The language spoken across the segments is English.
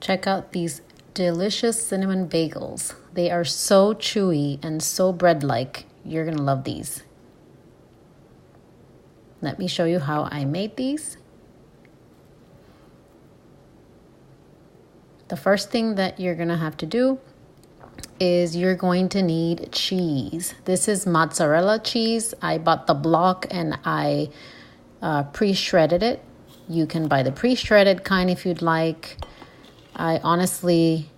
Check out these delicious cinnamon bagels. They are so chewy and so bread-like. You're going to love these. Let me show you how I made these. The first thing that you're going to have to do is you're going to need cheese. This is mozzarella cheese. I bought the block and I pre-shredded it. You can buy the pre-shredded kind if you'd like. I honestly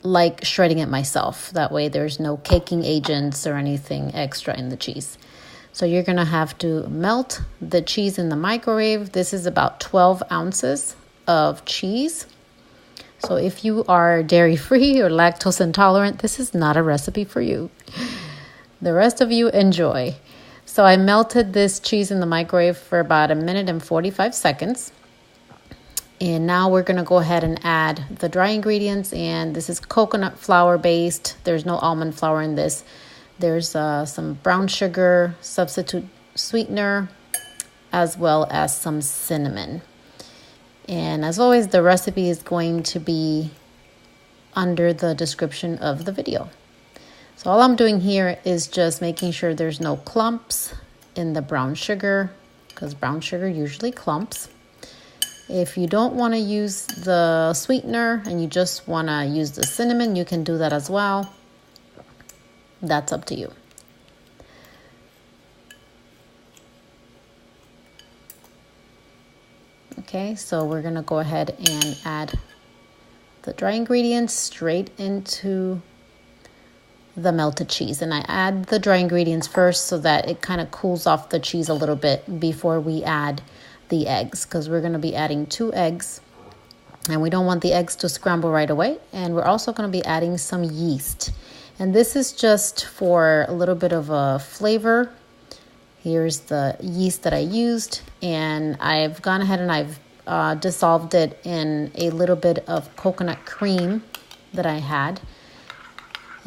like shredding it myself. That way there's no caking agents or anything extra in the cheese. So you're going to have to melt the cheese in the microwave. This is about 12 ounces of cheese. So if you are dairy-free or lactose intolerant, this is not a recipe for you. The rest of you enjoy. So I melted this cheese in the microwave for about 1 minute and 45 seconds. And now we're going to go ahead and add the dry ingredients. And this is coconut flour based. There's no almond flour in this. There's some brown sugar, substitute sweetener, as well as some cinnamon. And as always, the recipe is going to be under the description of the video. So all I'm doing here is just making sure there's no clumps in the brown sugar, because brown sugar usually clumps. If you don't want to use the sweetener and you just want to use the cinnamon, you can do that as well. That's up to you. Okay, so we're going to go ahead and add the dry ingredients straight into the melted cheese. And I add the dry ingredients first so that it kind of cools off the cheese a little bit before we add the eggs, because we're going to be adding 2 eggs. And we don't want the eggs to scramble right away. And we're also going to be adding some yeast. And this is just for a little bit of a flavor. Here's the yeast that I used, and I've gone ahead and I've dissolved it in a little bit of coconut cream that I had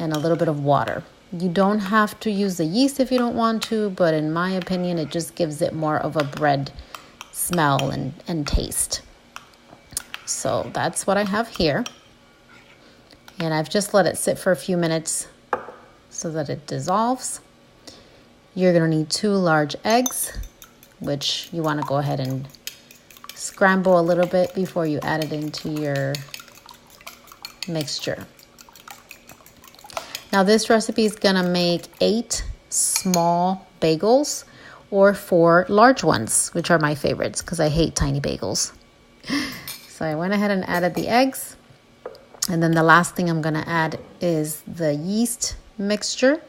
and a little bit of water. You don't have to use the yeast if you don't want to, but in my opinion, it just gives it more of a bread smell and taste. So that's what I have here. And I've just let it sit for a few minutes so that it dissolves. You're going to need 2 large eggs, which you want to go ahead and scramble a little bit before you add it into your mixture. Now this recipe is going to make 8 small bagels or 4 large ones, which are my favorites because I hate tiny bagels. So I went ahead and added the eggs. And then the last thing I'm going to add is the yeast mixture.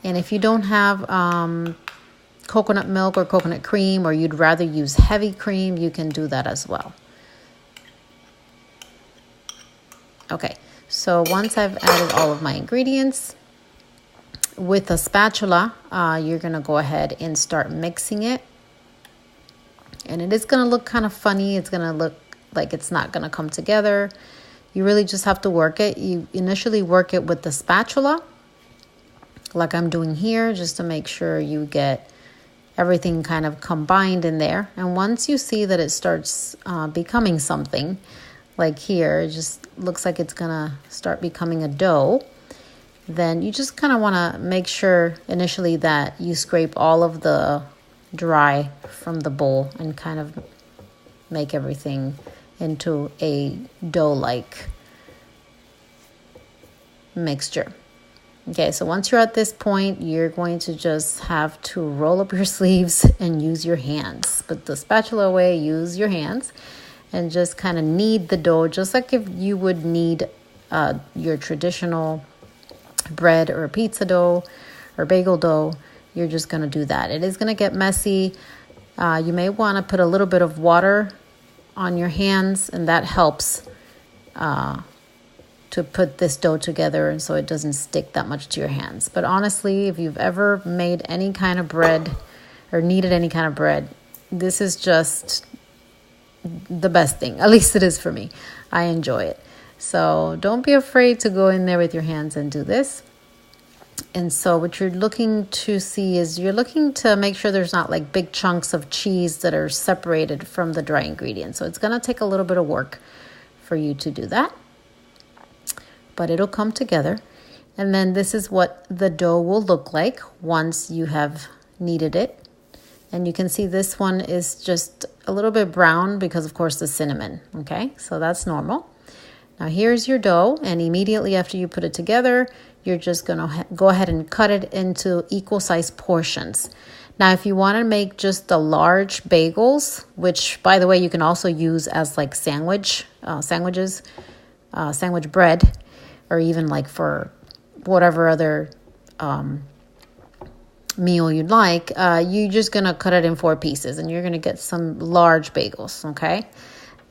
And if you don't have coconut milk or coconut cream, or you'd rather use heavy cream, you can do that as well. Okay, so once I've added all of my ingredients, with a spatula, you're going to go ahead and start mixing it. And it is going to look kind of funny. It's going to look like it's not going to come together. You really just have to work it. You initially work it with the spatula, like I'm doing here, just to make sure you get everything kind of combined in there. And once you see that it starts becoming something, like here, it just looks like it's going to start becoming a dough, then you just kind of want to make sure initially that you scrape all of the dry from the bowl and kind of make everything into a dough-like mixture. Okay, so once you're at this point, you're going to just have to roll up your sleeves and use your hands. Put the spatula away, use your hands, and just kind of knead the dough, just like if you would knead your traditional bread or pizza dough or bagel dough. You're just going to do that. It is going to get messy. You may want to put a little bit of water on your hands, and that helps to put this dough together and so it doesn't stick that much to your hands. But honestly, if you've ever made any kind of bread or kneaded any kind of bread, this is just the best thing. At least it is for me. I enjoy it. So don't be afraid to go in there with your hands and do this. And so what you're looking to see is you're looking to make sure there's not like big chunks of cheese that are separated from the dry ingredients. So it's going to take a little bit of work for you to do that, but it'll come together. And then this is what the dough will look like once you have kneaded it. And you can see this one is just a little bit brown because, of course, the cinnamon. Okay, so that's normal. Now here's your dough, and immediately after you put it together, you're just going to go ahead and cut it into equal sized portions. Now, if you want to make just the large bagels, which, by the way, you can also use as like sandwich bread, or even like for whatever other meal you'd like, you're just going to cut it in 4 pieces, and you're going to get some large bagels, okay?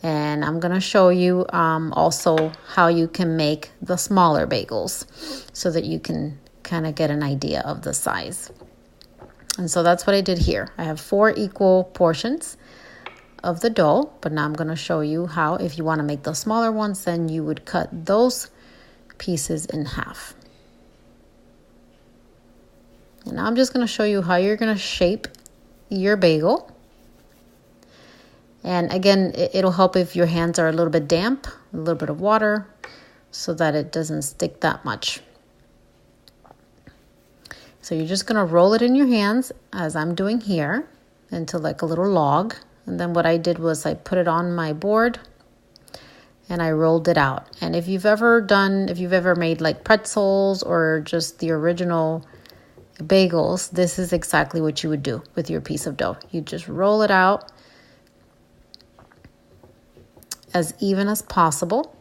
And I'm going to show you also how you can make the smaller bagels so that you can kind of get an idea of the size. And so that's what I did here. I have 4 equal portions of the dough, but now I'm going to show you how, if you want to make the smaller ones, then you would cut those pieces in half. And now I'm just going to show you how you're going to shape your bagel. And again, it'll help if your hands are a little bit damp, a little bit of water, so that it doesn't stick that much. So you're just going to roll it in your hands, as I'm doing here, into like a little log. And then what I did was I put it on my board and I rolled it out. And if you've ever made like pretzels or just the original bagels, this is exactly what you would do with your piece of dough. You just roll it out as even as possible.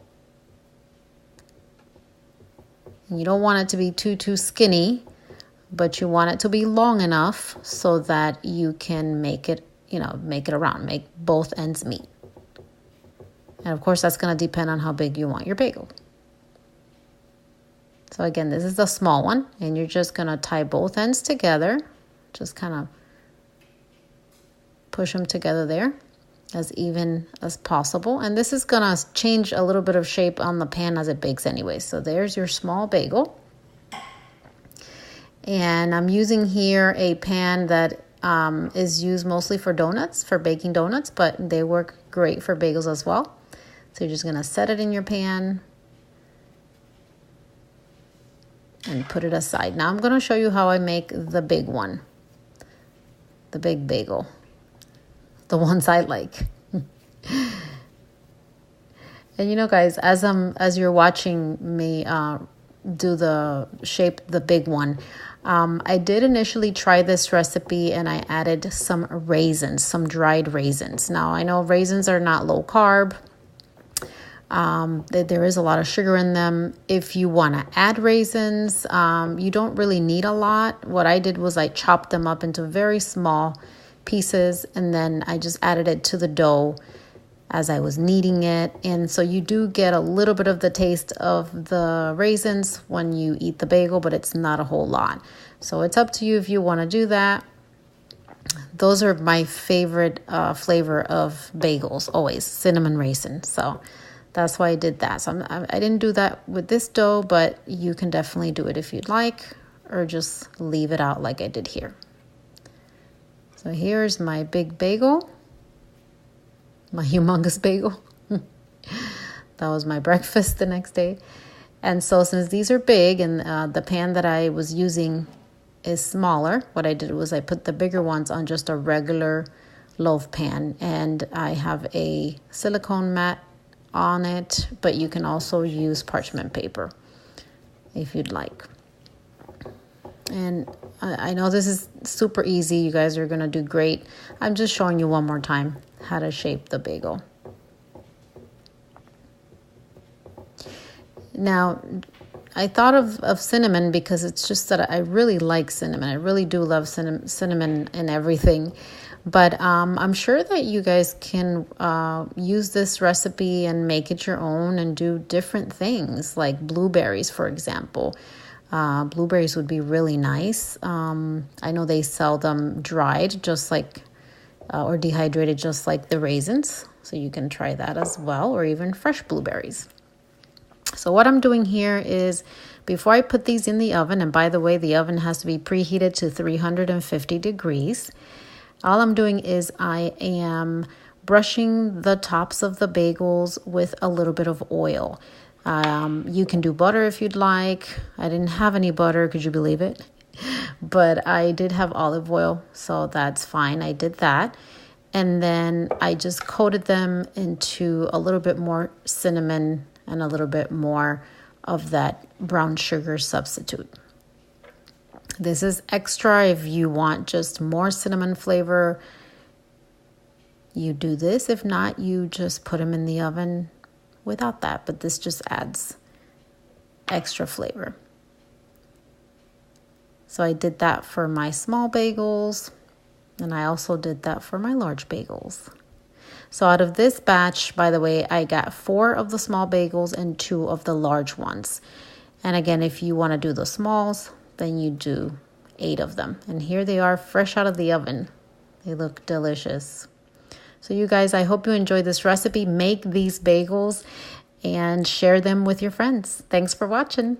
You don't want it to be too skinny, but you want it to be long enough so that you can make it around, make both ends meet. And of course, that's going to depend on how big you want your bagel. So again, this is the small one, and you're just going to tie both ends together. Just kind of push them together there as even as possible. And this is going to change a little bit of shape on the pan as it bakes anyway. So there's your small bagel. And I'm using here a pan that is used mostly for donuts, for baking donuts, but they work great for bagels as well. So you're just going to set it in your pan and put it aside. Now I'm going to show you how I make the big one, the big bagel, the ones I like. And you know, guys, as you're watching me do shape the big one, I did initially try this recipe and I added some raisins, some dried raisins. Now I know raisins are not low carb. There is a lot of sugar in them. If you want to add raisins, you don't really need a lot. What I did was I chopped them up into very small pieces, and then I just added it to the dough as I was kneading it. And so you do get a little bit of the taste of the raisins when you eat the bagel, but it's not a whole lot. So it's up to you if you want to do that. Those are my favorite flavor of bagels, always cinnamon raisin. So that's why I did that. So I didn't do that with this dough, but you can definitely do it if you'd like, or just leave it out like I did here. So here's my big bagel, my humongous bagel. That was my breakfast the next day. And so since these are big and the pan that I was using is smaller, what I did was I put the bigger ones on just a regular loaf pan. And I have a silicone mat on it, but you can also use parchment paper if you'd like. And I know this is super easy. You guys are going to do great. I'm just showing you one more time how to shape the bagel. Now, I thought of cinnamon because it's just that I really like cinnamon. I really do love cinnamon in everything. But I'm sure that you guys can use this recipe and make it your own and do different things, like blueberries, for example. Blueberries would be really nice. I know they sell them dried, just like, or dehydrated, just like the raisins. So you can try that as well, or even fresh blueberries. So what I'm doing here is before I put these in the oven, and by the way, the oven has to be preheated to 350 degrees. All I'm doing is I am brushing the tops of the bagels with a little bit of oil. You can do butter if you'd like. I didn't have any butter, could you believe it? But I did have olive oil, so that's fine. I did that. And then I just coated them into a little bit more cinnamon and a little bit more of that brown sugar substitute. This is extra if you want just more cinnamon flavor. You do this. If not, you just put them in the oven without that. But this just adds extra flavor. So I did that for my small bagels. And I also did that for my large bagels. So out of this batch, by the way, I got 4 of the small bagels and 2 of the large ones. And again, if you want to do the smalls, then you do 8 of them. And here they are fresh out of the oven. They look delicious. So you guys, I hope you enjoyed this recipe. Make these bagels and share them with your friends. Thanks for watching.